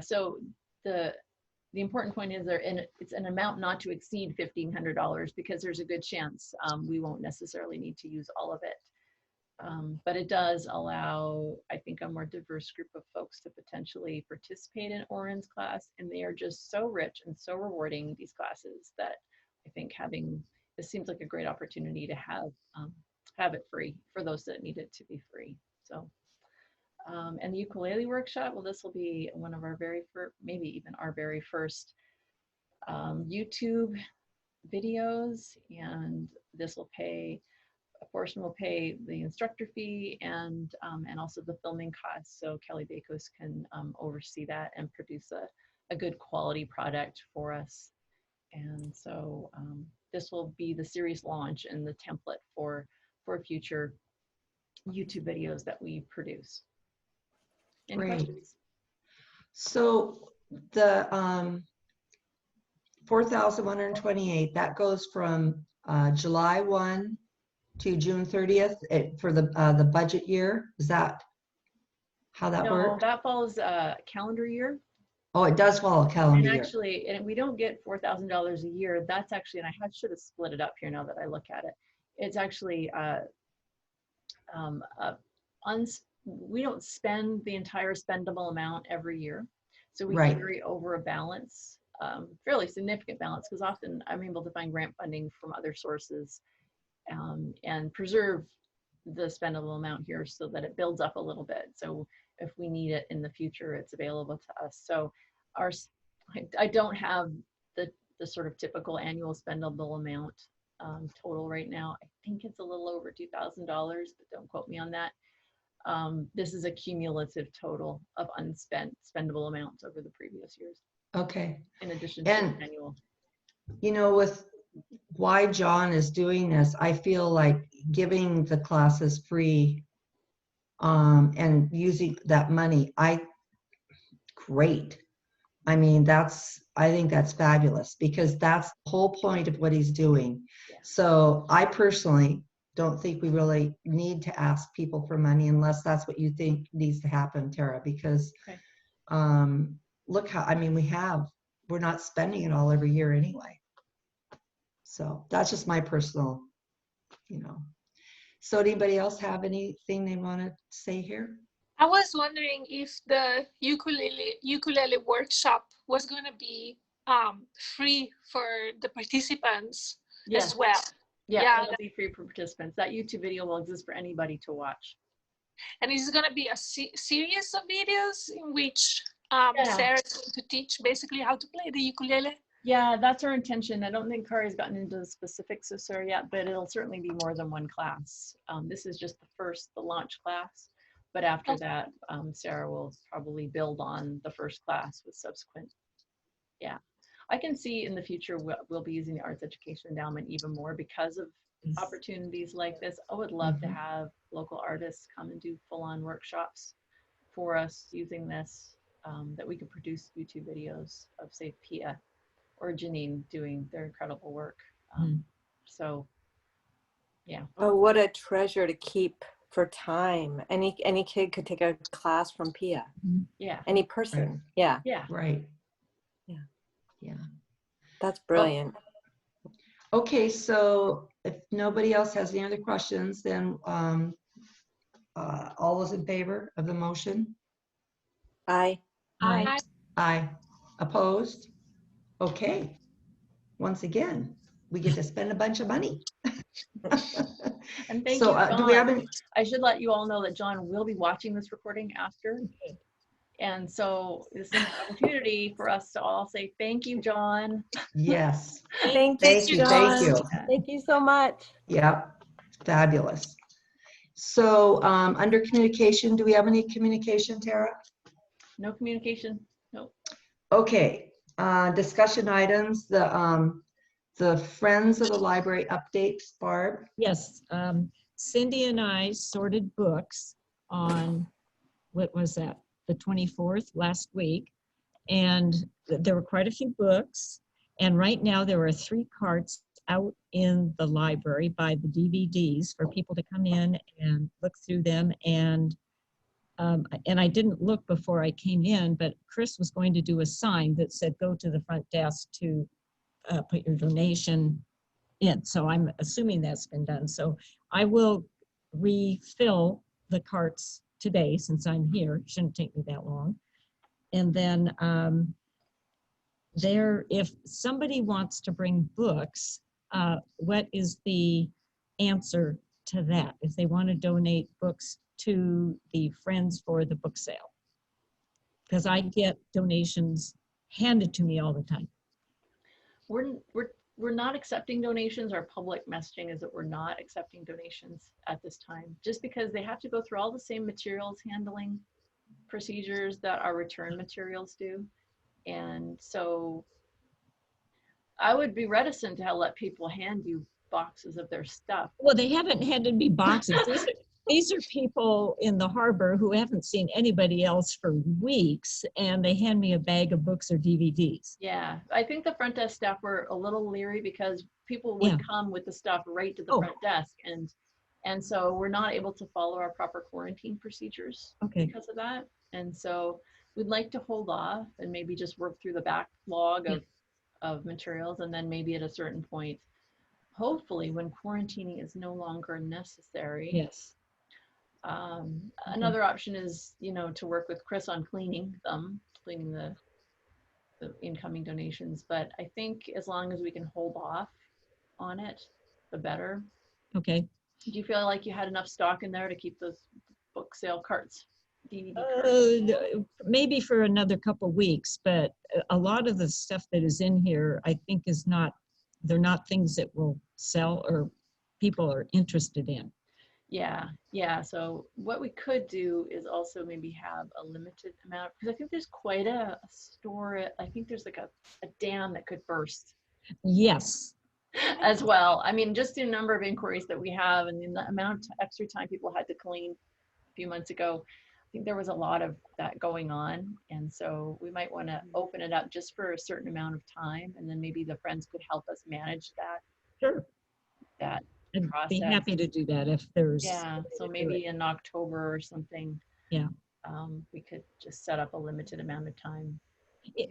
So the important point is it's an amount not to exceed $1,500 because there's a good chance we won't necessarily need to use all of it. But it does allow, I think, a more diverse group of folks to potentially participate in Orin's class. And they are just so rich and so rewarding, these classes, that I think this seems like a great opportunity to have it free for those that need it to be free. So. And the ukulele workshop, well, this will be one of our very first, maybe even our very first YouTube videos, and this will pay, a portion will pay the instructor fee and also the filming costs. So Kelly Bakos can oversee that and produce a good quality product for us. And so this will be the series launch and the template for future YouTube videos that we produce. Any Great. questions? So the 4,128, that goes from July 1 to June 30th for the budget year. Is that how that No, works? that follows a calendar year. Oh, it does follow a And calendar year. actually, and we don't get $4,000 a year. That's actually, and I should have split it up here now that I look at it. It's actually we don't spend the entire spendable amount every year. So we Right. carry over a balance, fairly significant balance, because often I'm able to find grant funding from other sources and preserve the spendable amount here so that it builds up a little bit. So if we need it in the future, it's available to us. So I don't have the sort of typical annual spendable amount total right now. I think it's a little over $2,000, but don't quote me on that. This is a cumulative total of unspent spendable amounts over the previous years, Okay. in addition to And- the annual. You know, with why John is doing this, I feel like giving the classes free and using that money, great. I mean, I think that's fabulous because that's the whole point of what he's doing. Yeah. So I personally don't think we really need to ask people for money unless that's what you think needs to happen, Tara, because Okay. look how, I mean, we're not spending it all every year anyway. So that's just my personal, So anybody else have anything they want to say here? I was wondering if the ukulele workshop was going to be free for the participants Yes. as well. Yeah, Yeah, it'll be free for participants. That YouTube video will exist for anybody to watch. And it's going to be a series of videos in which Yeah. Sarah is going to teach basically how to play the ukulele. Yeah, that's our intention. I don't think Kari's gotten into the specifics of Sarah yet, but it'll certainly be more than one class. This is just the launch class. But after that, Sarah will probably build on the first class with subsequent. Yeah, I can see in the future we'll be using the Arts Education Endowment even more because of opportunities like this. I would love to have local artists come and do full-on workshops for us using this, that we could produce YouTube videos of, say, Pia or Janine doing their incredible work. So, yeah. Oh, what a treasure to keep for time. Any kid could take a class from Pia. Yeah. Any person. Right. Yeah. Yeah. Right. Yeah. Yeah. That's brilliant. Okay, so if nobody else has any other questions, then all those in favor of the motion? Aye. Aye. Aye. Opposed? Okay. Once again, we get to spend a bunch of money. And thank So, you, John. do we have any? I should let you all know that John will be watching this recording after. And so this is an opportunity for us to all say thank you, John. Yes. Thank Thank you. John. Thank you. Thank you so much. Yeah. Fabulous. So, under communication, do we have any communication, Tara? No communication. Nope. Okay. Discussion items. The Friends of the Library updates, Barb. Yes, Cindy and I sorted books on, what was that, the 24th, last week. And there were quite a few books. And right now there are 3 carts out in the library by the DVDs for people to come in and look through them. And I didn't look before I came in, but Chris was going to do a sign that said, go to the front desk to put your donation in. So I'm assuming that's been done. So I will refill the carts today since I'm here. It shouldn't take me that long. And then if somebody wants to bring books, what is the answer to that? If they want to donate books to the Friends for the book sale? Because I get donations handed to me all the time. We're not accepting donations. Our public messaging is that we're not accepting donations at this time, just because they have to go through all the same materials handling procedures that our return materials do. And so I would be reticent to let people hand you boxes of their stuff. Well, they haven't handed me boxes. These are people in the harbor who haven't seen anybody else for weeks, and they hand me a bag of books or DVDs. Yeah, I think the front desk staff were a little leery because people would come with the stuff right to the front desk, and so we're not able to follow our proper quarantine procedures because of that. And so we'd like to hold off and maybe just work through the backlog of materials, and then maybe at a certain point, hopefully when quarantining is no longer necessary. Yes. Another option is, to work with Chris on cleaning the incoming donations. But I think as long as we can hold off on it, the better. Okay. Do you feel like you had enough stock in there to keep those book sale carts, DVD carts? Maybe for another couple weeks, but a lot of the stuff that is in here, I think they're not things that will sell or people are interested in. Yeah. So what we could do is also maybe have a limited amount, because I think there's quite a store. I think there's like a dam that could burst. Yes. As well. I mean, just the number of inquiries that we have and the amount of extra time people had to clean a few months ago, I think there was a lot of that going on. And so we might want to open it up just for a certain amount of time. And then maybe the Friends could help us manage that. Sure. That I'd process. be happy to do that if there's. Yeah, so maybe in October or something. Yeah. We could just set up a limited amount of time.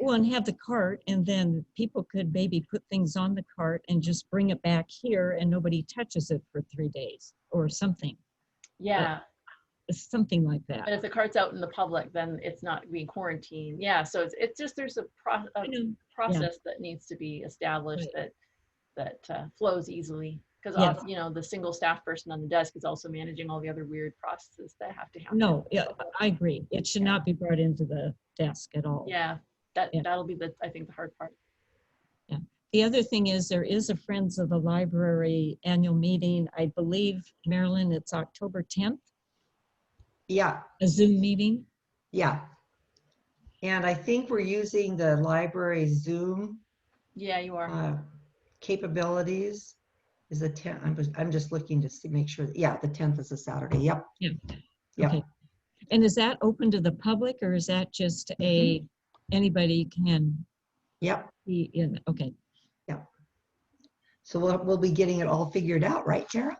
Well, and have the cart, and then people could maybe put things on the cart and just bring it back here and nobody touches it for 3 days or something. Yeah. Something like that. But if the cart's out in the public, then it's not being quarantined. Yeah, so it's just there's a process that needs to be established that flows easily. Because, Yes. you know, the single staff person on the desk is also managing all the other weird processes that have to happen. No, yeah, I agree. It should not be brought into the desk at all. Yeah, Yeah. that'll be I think the hard part. The other thing is there is a Friends of the Library annual meeting. I believe, Marilyn, it's October 10th, Yeah, a Zoom meeting. yeah. And I think we're using the library Zoom Yeah, you are. capabilities. Is the 10th, I'm just looking to see, make sure, yeah, the 10th is a Saturday, yep. Yeah. Yep. Okay. And is that open to the public or is that just anybody can Yep, be in? Okay. so we'll be getting it all figured out, right, Tara?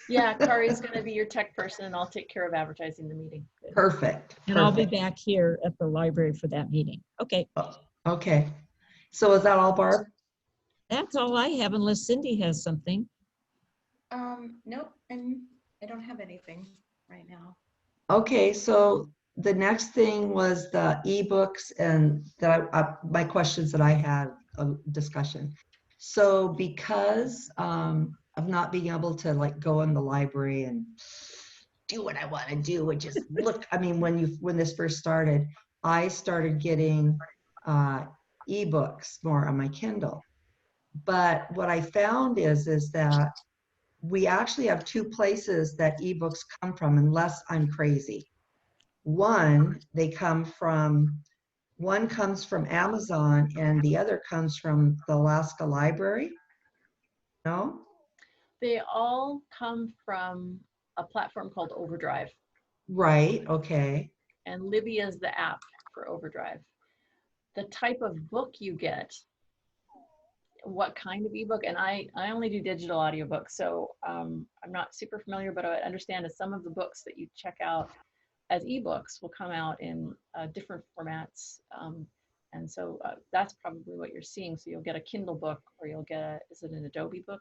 Yeah, Kari's going to be your tech person and I'll take care of advertising the meeting. Good. Perfect. And I'll be perfect. back here at the library for that meeting. Okay. Okay, so is that all, Barb? That's all I have unless Cindy has something. Nope, and I don't have anything right now. Okay, so the next thing was the ebooks and my questions that I had a discussion. So because of not being able to like go in the library and do what I want to do, which is look, I mean, when this first started, I started getting ebooks more on my Kindle. But what I found is that we actually have two places that ebooks come from, unless I'm crazy. One comes from Amazon and the other comes from the Alaska Library. No? They all come from a platform called Overdrive, Right, okay. and Libby is the app for Overdrive. The type of book you get, what kind of ebook, and I only do digital audiobooks, so I'm not super familiar, but I understand that some of the books that you check out as ebooks will come out in different formats. And so that's probably what you're seeing. So you'll get a Kindle book or you'll get is it an Adobe book?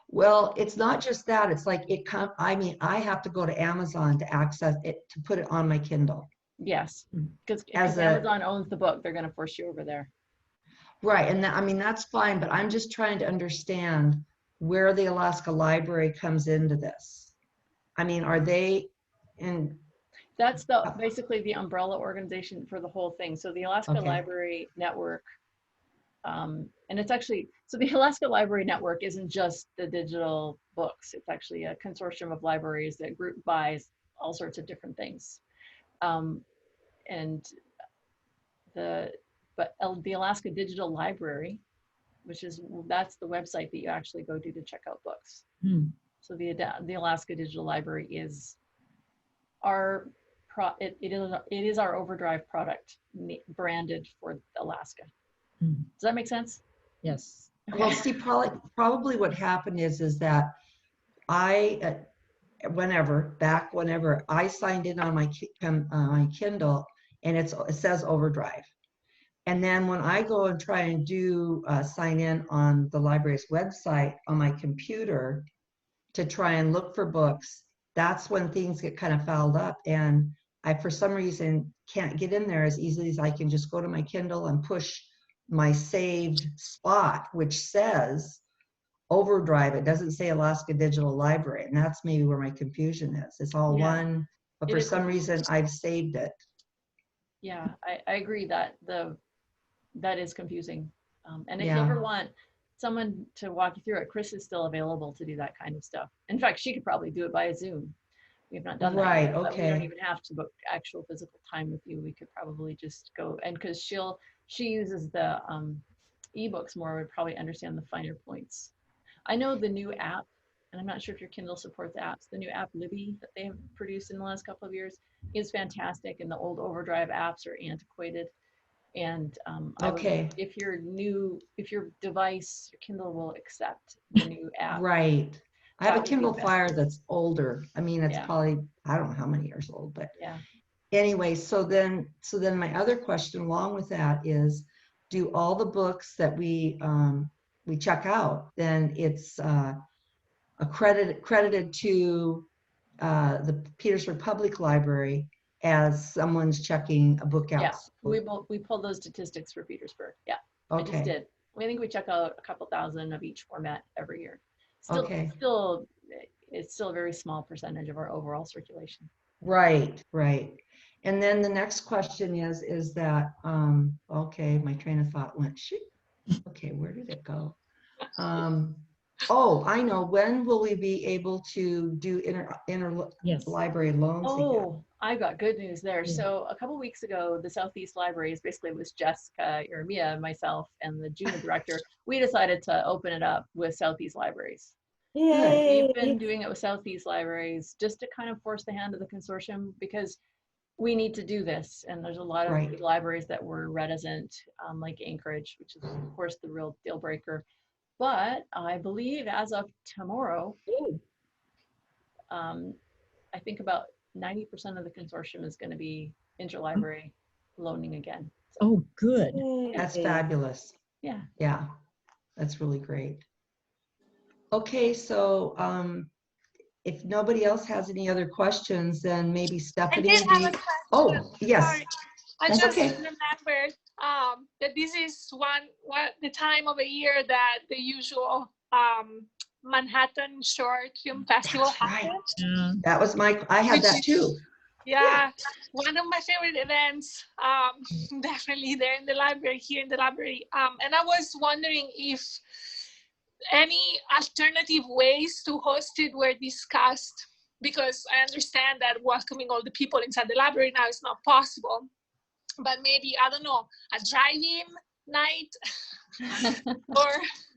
Well, it's not just that. It's like I have to go to Amazon to access it, to put it on my Kindle. Yes, because As a- Amazon owns the book, they're going to force you over there. Right, and I mean, that's fine, but I'm just trying to understand where the Alaska Library comes into this. I mean, are they in? That's basically the umbrella organization for the whole thing. So the Alaska Okay. Library Network, and it's actually, so the Alaska Library Network isn't just the digital books. It's actually a consortium of libraries that group buys all sorts of different things. But the Alaska Digital Library, that's the website that you actually go to check out books. So the Alaska Digital Library is it is our Overdrive product branded for Alaska. Does that make sense? Yes. Well, see, probably what happened is that whenever I signed in on my Kindle, and it says Overdrive. And then when I go and try and do sign in on the library's website on my computer to try and look for books, that's when things get kind of fouled up. And I, for some reason, can't get in there as easily as I can just go to my Kindle and push my saved spot, which says Overdrive. It doesn't say Alaska Digital Library. And that's maybe where my confusion is. It's all one, but for some reason I've saved it. Yeah, I agree that that is confusing. And if you ever want someone to walk you through it, Chris is still available to do that kind of stuff. In fact, she could probably do it via Zoom. We have not done that Right, yet, but we don't okay. even have to book actual physical time with you. We could probably just go, and because she uses the ebooks more, would probably understand the finer points. I know the new app, and I'm not sure if your Kindle supports apps, the new app Libby that they have produced in the last couple of years is fantastic, and the old Overdrive apps are antiquated. And if your device, your Kindle will accept the new app. Right. I have a That would be Kindle best. Fire that's older. I mean, it's Yeah. probably, I don't know how many years old, but Yeah. anyway, so then my other question along with that is, do all the books that we check out, then it's credited to the Petersburg Public Library as someone's checking a book out? Yeah, we pull those statistics for Petersburg. Yeah, I just Okay. did. I think we check out a couple thousand of each format every year. Okay. It's still a very small percentage of our overall circulation. Right, right. And then the next question is that, okay, my train of thought went, shoot. Okay, where did it go? Oh, I know. When will we be able to do Yes. library loans again? Oh, I got good news there. Yeah. So a couple weeks ago, the Southeast Libraries, basically it was Jessica, Irmia, myself, and the junior director, we decided to open it up with Southeast Libraries. We've been doing it with Southeast Libraries just to kind of force the hand of the consortium because we need to do this. And there's a lot of Right. big libraries that were reticent, like Anchorage, which is of course the real deal breaker. But I believe as of tomorrow, I think about 90% of the consortium is going to be interlibrary loaning again. So, Oh, good. That's fabulous. yeah. Yeah, that's really great. Okay, so if nobody else has any other questions, then maybe I Stephanie. did have a question. Oh, yes. Sorry. I That's just okay. remembered that this is the time of the year that the usual Manhattan Short Film Festival That's right. happens. Yeah. That was I had that too. Yeah, one of my favorite events. Definitely there in the library, here in the library. And I was wondering if any alternative ways to host it were discussed, because I understand that welcoming all the people inside the library now is not possible. But maybe, I don't know, a drive-in night or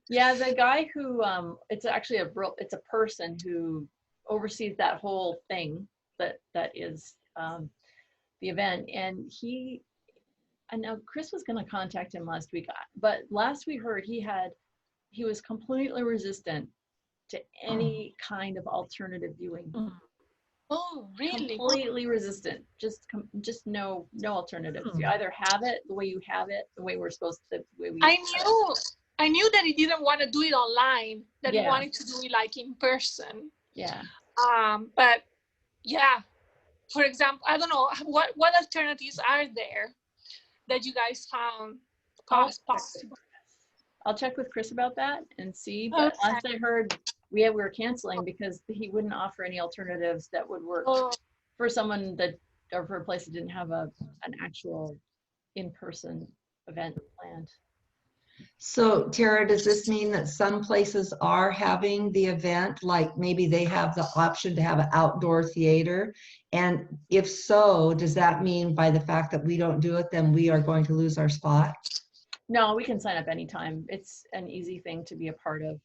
Yeah, the guy who it's actually it's a person who oversees that whole thing that is the event, and I know Chris was going to contact him last week, but last we heard he was completely resistant to any kind of alternative viewing. oh, really? Completely resistant. Just no alternatives. You either have it the way you have it, the way we're supposed to, the way we. I knew that he didn't want to do it online, that he Yeah. wanted to do it like in person. Yeah. But yeah, for example, I don't know, what alternatives are there that you guys found possible? I'll check with Chris about that and see, but last I heard, we were canceling because he wouldn't offer any alternatives that would work for someone or for a place that didn't have an actual in-person event planned. So Tara, does this mean that some places are having the event, like maybe they have the option to have an outdoor theater? And if so, does that mean by the fact that we don't do it, then we are going to lose our spot? No, we can sign up anytime. It's an easy thing to be a part of.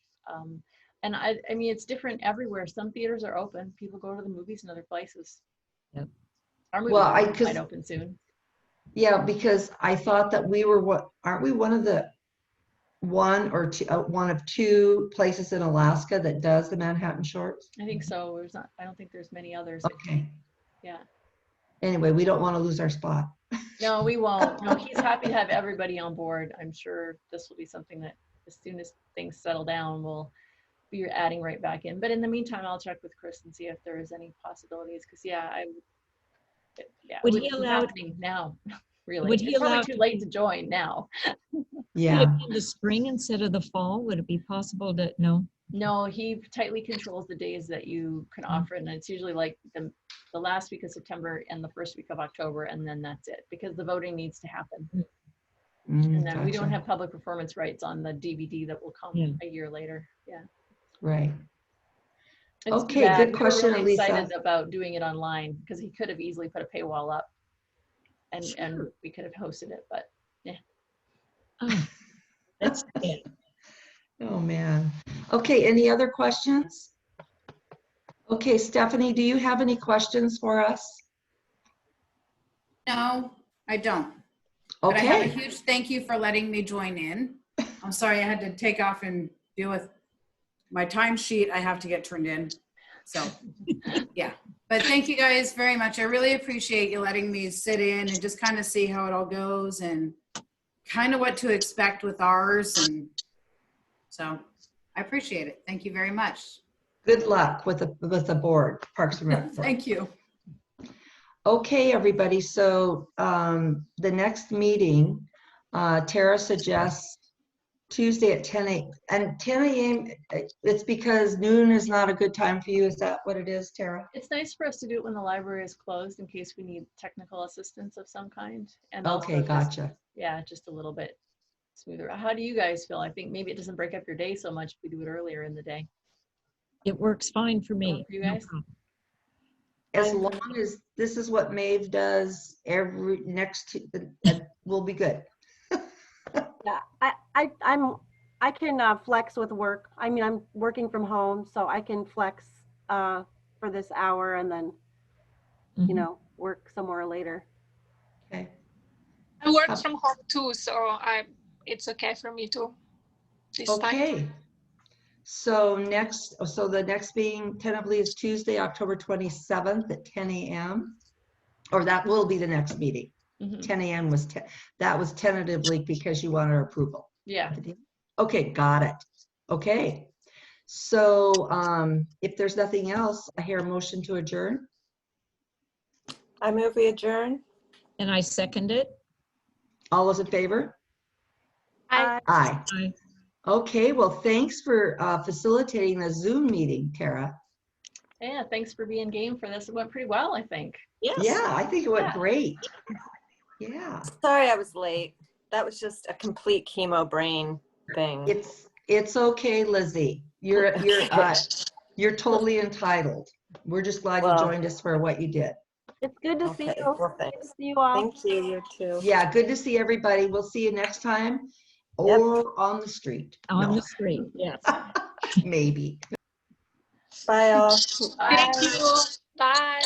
And I mean, it's different everywhere. Some theaters are open. People go to the movies in other places. Yep. Our movie might open soon. Yeah, because I thought that we were aren't we one of the one of two places in Alaska that does the Manhattan Shorts? I think so. I don't think there's many others. Okay. Yeah. Anyway, we don't want to lose our spot. No, we won't. No, he's happy to have everybody on board. I'm sure this will be something that as soon as things settle down, we'll be adding right back in. But in the meantime, I'll check with Chris and see if there is any possibilities. Because Would it he be allow happening now? Really, Would he it's probably allow too late to join now. Yeah. Would it be in the spring instead of the fall? Would it be possible to no? No, he tightly controls the days that you can offer, and it's usually like the last week of September and the first week of October, and then that's it, because the voting needs to happen. And then we don't have public performance rights on the DVD that will come a year later. Yeah. Right. It's Okay, good question, we were really Elisa. excited about doing it online because he could have easily put a paywall up, and we could have hosted it, but yeah. Oh, that's it. Oh man. Okay, any other questions? Okay, Stephanie, do you have any questions for us? No, I don't. But I have a Okay. huge thank you for letting me join in. I'm sorry I had to take off and deal with my timesheet. I have to get turned in. So, yeah. But thank you guys very much. I really appreciate you letting me sit in and just kind of see how it all goes and kind of what to expect with ours. And so I appreciate it. Thank you very much. Good luck with the board, Parks and Rec. board. Thank you. Okay, everybody. So the next meeting, Tara suggests Tuesday at 10 a.m. And 10 a.m., it's because noon is not a good time for you. Is that what it is, Tara? It's nice for us to do it when the library is closed in case we need technical assistance of some kind. And also Okay, just- gotcha. yeah, just a little bit smoother. How do you guys feel? I think maybe it doesn't break up your day so much if we do it earlier in the day. It works fine for Work me. for you no guys? problem. As long as this is what Maeve does every we'll be good. Yeah, I can flex with work. I mean, I'm working from home, so I can flex for this hour and then, you Mhm. know, work somewhere later. Okay. I work from home too, so it's okay for me too. This time. Okay. So the next meeting tentatively is Tuesday, October 27th at 10 a.m. Or that will be the next meeting. Mhm. 10 a.m. that was tentatively because you wanted approval. Yeah. Okay, got it. Okay. So if there's nothing else, I hear a motion to adjourn. I move we adjourn. And I second it. All those in favor? I Aye. Aye. Okay, well, thanks for facilitating the Zoom meeting, Tara. Yeah, thanks for being game for this. It went pretty well, I think. Yes. Yeah, I think it went Yeah. great. Yeah. Sorry I was late. That was just a complete chemo brain thing. It's okay, Lizzie. You're you're totally entitled. We're just glad you Well. joined us for what you did. It's good to see Okay, you. well, Good thanks. to see you all. Thank you, you too. Yeah, good to see everybody. We'll see you next time Yep. or on the street. On No, the street, yes. maybe. Bye all. thank you. Bye.